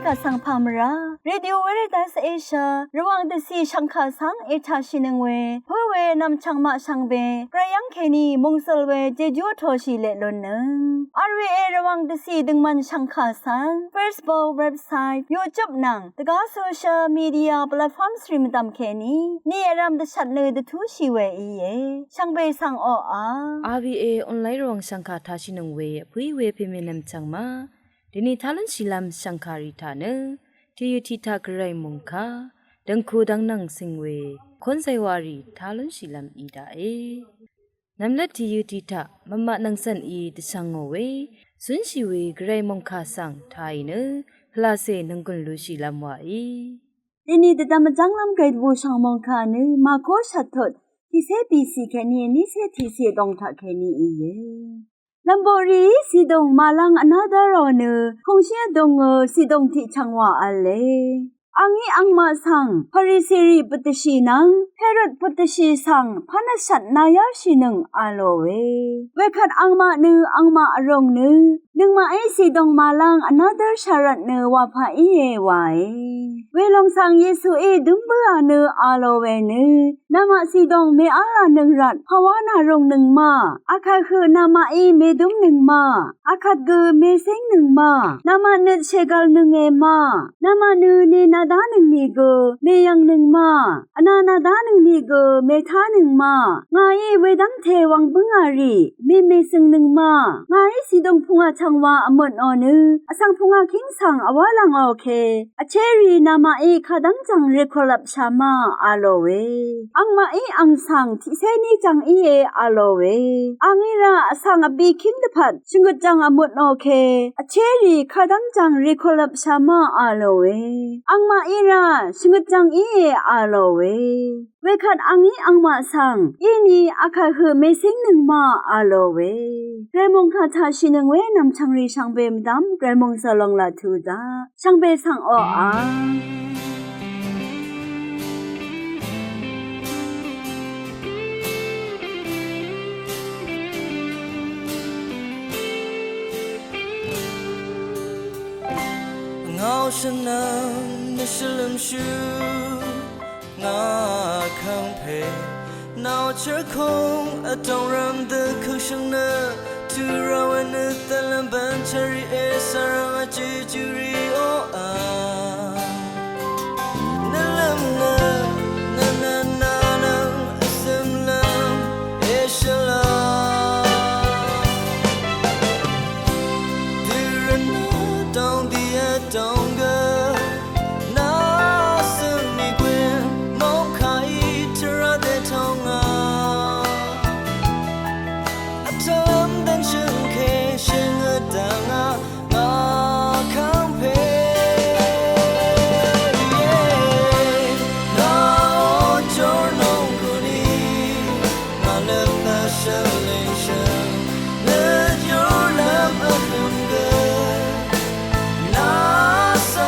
กะสังพามราเรดิโอเวเรตัสเอเชียระวังตะซีชังคาสังเอชาชินึงเวเพื่อเวนำชังมาชังเบกระยังเคนีมงสลเวเจจูโทชิเลลนนึงRVA ระวังตะซีดึงมันชังคาสัง Facebook เว็บไซต์ YouTube นังตะกาโซเชียลมีเดียแพลตฟอร์มสตรีมตามเคนีนี่รำตะชัดเลยตะทูชีเวอีเยชังเบสังออา RVA ออนไลน์ระวังชังคาทาชินึงเวผู้เวเพเมนำชังมาดินีทาลันชิลัมชังคาริธาเนที่ยุติทากไรมงคาดังคูดังนังสิงเวคนไซวารีทาลันชิลัมอีดาเอนำเล็ดที่ยุติทามะมะนังสันอีตชังโอเวสุนชิเวไกรมงคาสังทายเนพลาเซนังกุนลุชิลัมวาอีดินีตะตามจังลำเกรดบูชังมงคาเนมาโคชัดทดที่เซปีซีแคนีนี่เซที่เซดงทาแคนีอีเยลัมโบรีสีดงมาลังอนาดารอเนคงเชียดงสีดงที่ชังวาอัลเลอังอีอังมาสังพาริสิริปตชีนังเฮรดปตชีสังพนัสัตนายาชินึงอาโลเวเวคัดอังมานืออังมาอรงนือดึงมาไอสีดงมาลังอนาดารชารัตเนวาพาอีเยวายเวลงสังเยซูเอดึงเบือเนอาโลเวเนนามาสีดงเมอาลานึงรัดภาวนารงนึงมาอาคาคือนามาอีเมดุมนึงมาอาคัดเกเมเซ็งนึงมานามาเนเชกาลนึงเอมานามานือเนนาดานึงนีเกเมยังนึงมาอนานาดานึงนีเกเมทานึงมางายเวดังเทวังบึงอารีเมซึงนึงมางายสีดงพุงอาชังวาอมดอนืออสังพุงอาคิงสังอวาลังโอเคอเชรีนามาอีคาดังจังเรคอลับชามาอาโลเวอังมาอีอังสังที่เซนีจังอีเออาโลเวอังอีราอสังอบีคิงดพัดชิงกจังอมดโอเคอเชรีคาดังจังเรคอลับชามาอาโลเวอังมาอีราชิงกจังอีเออาโลเวเวคัดอังอีอังมาสังอีนีอาคาคือเมซิงนึงมาอาโลเวเกรมงคาทาชินึงเวนำชังรีชังเบมดัมเกรมงสลองลาทูดาชังเบสังออา我是能的是冷血，我康配，那缺空动人的口声呢，突然问的在冷板车里爱上让我记住你哦啊，那冷呢，那什么也是冷。东哥，那是你归梦开突然的痛啊，他们等成开心的当啊，我康配，那我就弄过你，那了把手领上，那就让我很个。So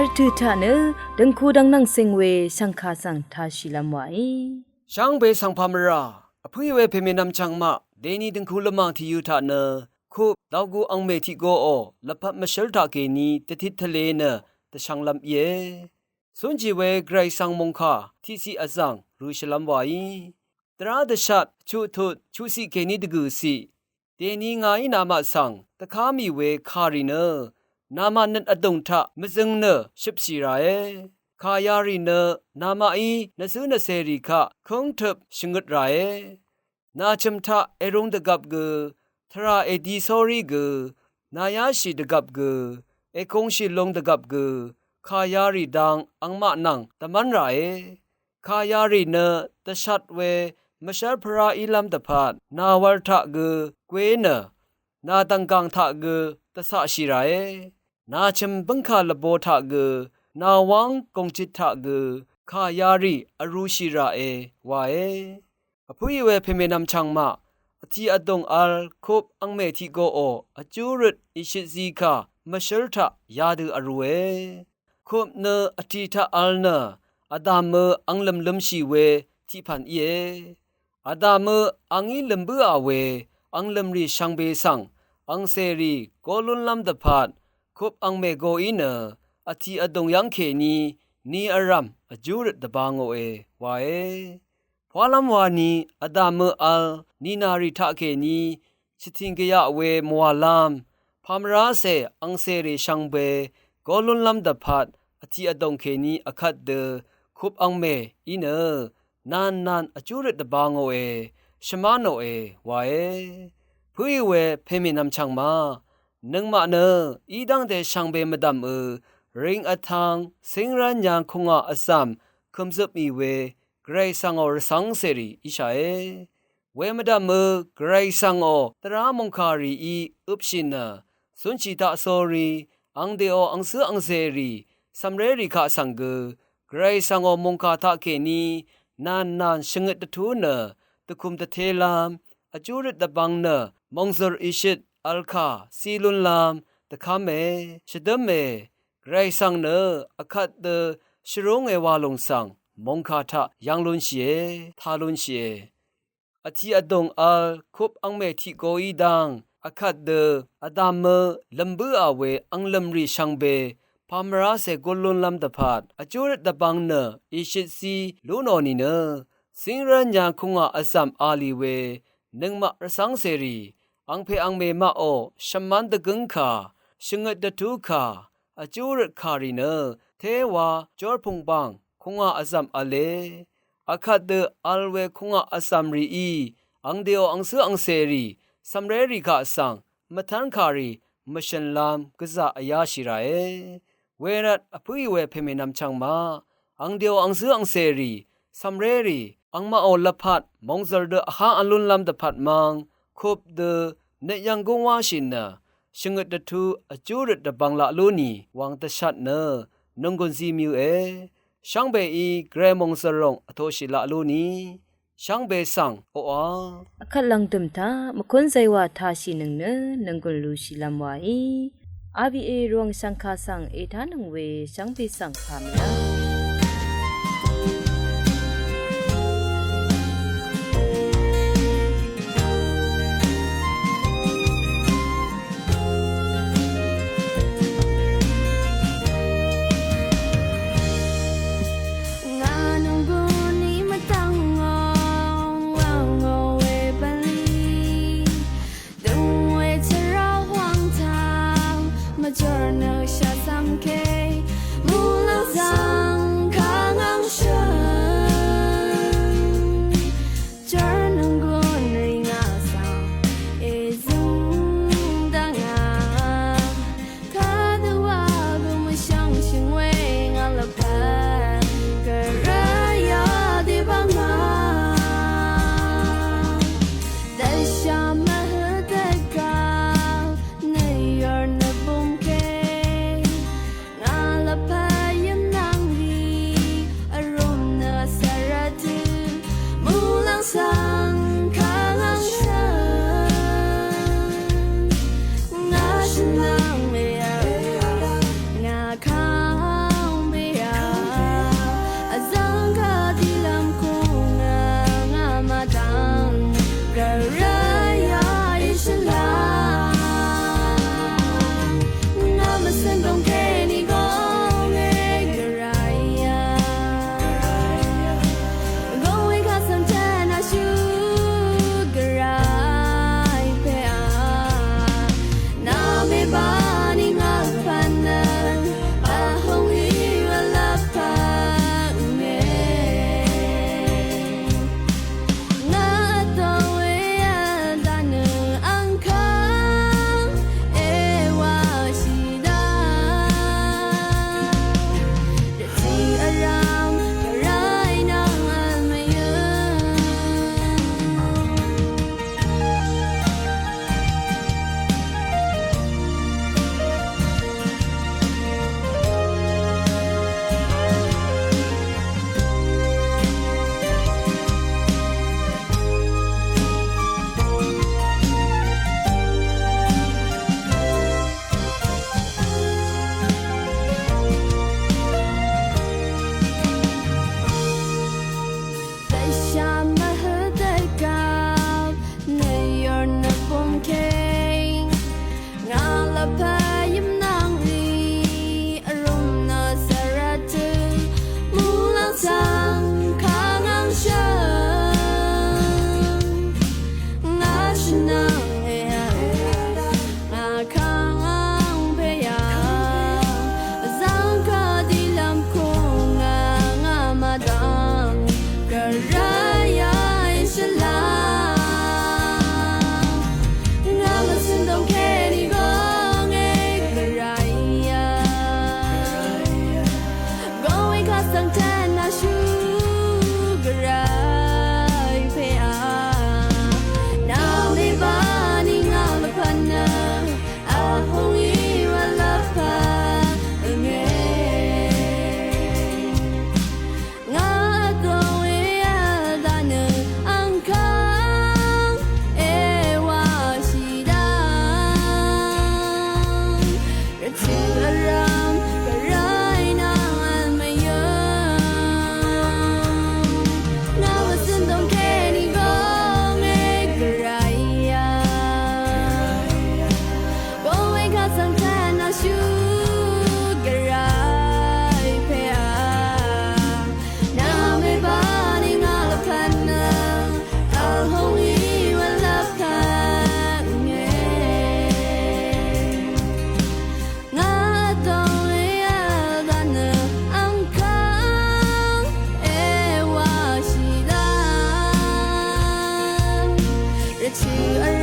อาร์ตุทานะดังคูดังนังสิงเวสังคาสังทาชิลัมไว ช่างเบสังพามราอภุยเวเพเมนำจังมาเดนีดึงคูละมังที่ยูทาเนคุบดาวกูอังเมที่โกโอละพัดมาเชลทาเกนีตะทิทะเลเนตะช่างลำเยสุนจีเวไกรสังมงคาที่สีอซังรูชลัมไวตราดชัดชูทุดชูสีเกนีดกูสีเดนีงายนามาสังตะคามีเวคาริเนนามานันอดงทะมซึงเนชิบสีราเอคายาริเนนามาอีนซูนเซริคะคงทึบชงุดราเอนาชมทะเอรงดะกับกูทราเอดีซอรีกูนายาชีดะกับกูเอคงชีลงดะกับกูคายาริดังอังมะนังตะมันราเอคายาริเนตะชัดเวมะชะพราอีลัมตะพัดนาวัลทะกูเกวเนนาตังกังทะกูตะสะชีราเอนาชมบังคาละโบทะกูนาวังกงจิตทะกูคายาริอรูชิราเอวาเออภุยเวเพเมนำชังมาอธิอดงอัลคบอังเมทิโกโออจูรุดอิชิซีคามะเชลทะยาดูอรูเอคบเนอธิทะอัลเนอดามเมอังลมลมชีเวที่พันเยอดามเมอังอีลมบืออาเวอังลมรีชังเบสังอังเซรีโกลุนลัมตะพัดคบอังเมโกอีเนอธิอดงยังเขนีอารัมอจูรุดตะบางโอเอวาเอพวาลัมวานีอดามเมอัลนีนาริทะเขนีชิทิงกะยะเวมัวลัมพามราเซอังเซรีชังเบโกลุนลัมตะพัดอธิอดงเขนีอคัดเดคุบอังเมอีเนนานอจูรุดตะบางโอเอชมาโนเอวาเอพุยเวเพมินำชังมานึงมาเนอีดังเดชังเบมดัมริงอทังสิงรันยังคงอาซัมคุมซุบมีเวไกรสังอรสังเสรีอิชาเอเวมดัมไกรสังอตรามงคารีอีอุปชินาสุนชิตาโซรีอังเดออังซืออังเซรีสัมเรริคาสังเกไกรสังอมงคาทะเกนีนานชงดตะทูเนตะคุมตะเทลามอจูริตตะบังเนมงซรอิชิตอัลคาซีลุนลามตะคาเมชดเมไรสังเนอคัดเดชรงเอวาลงสังมงคาทะยังลุนเชทาลุนเชอธิอดงอัลคุบอังเมทิโกอีดังอคัดเดอดามเมลัมบืออาเวอังลัมรีชังเบพามราเซกุลุนลัมตะพัดอจูรตะบังเนอิชิซีลูโนนีเนสิงรัญญาคุงะอซัมอาลีเวนึงมะรสังเสรีอังเพอังเมมะโอชมันตะกึงคาชงดตะทูคาอจูรคาริเนเทวาจอร์พุงบังคงอาซัมอเลอคัดเดอัลเวคงอาซัมรีอีอังเดียวอังซืออังเซรีสัมเรริกาสังมะทันคารีมะชันลามกะซะอายาชิราเอเวรัตอภุยเวเพเมนำชังมาอังเดียวอังซืออังเซรีสัมเรรีอังมาโอละพัดมงซลเดอะฮาอัลลุนลัมตะพัดมังคุบเดเนยังกงวาชินนะชงดตะทูอจูรตะบังละลูนีวังตะชัดเนนงกุนซีมิวเอช่างเบอีเกรมงสรงอโทชิละลูนีช่างเบสังโออาคัดลังตุมตามคุนไซวาทาชินึงเนนังกุลูชิลัมไวอาบีเอรวงสังคาสังเอทานังเวช่างเบสังพามลาJournal 下三 K， 木浪上。情而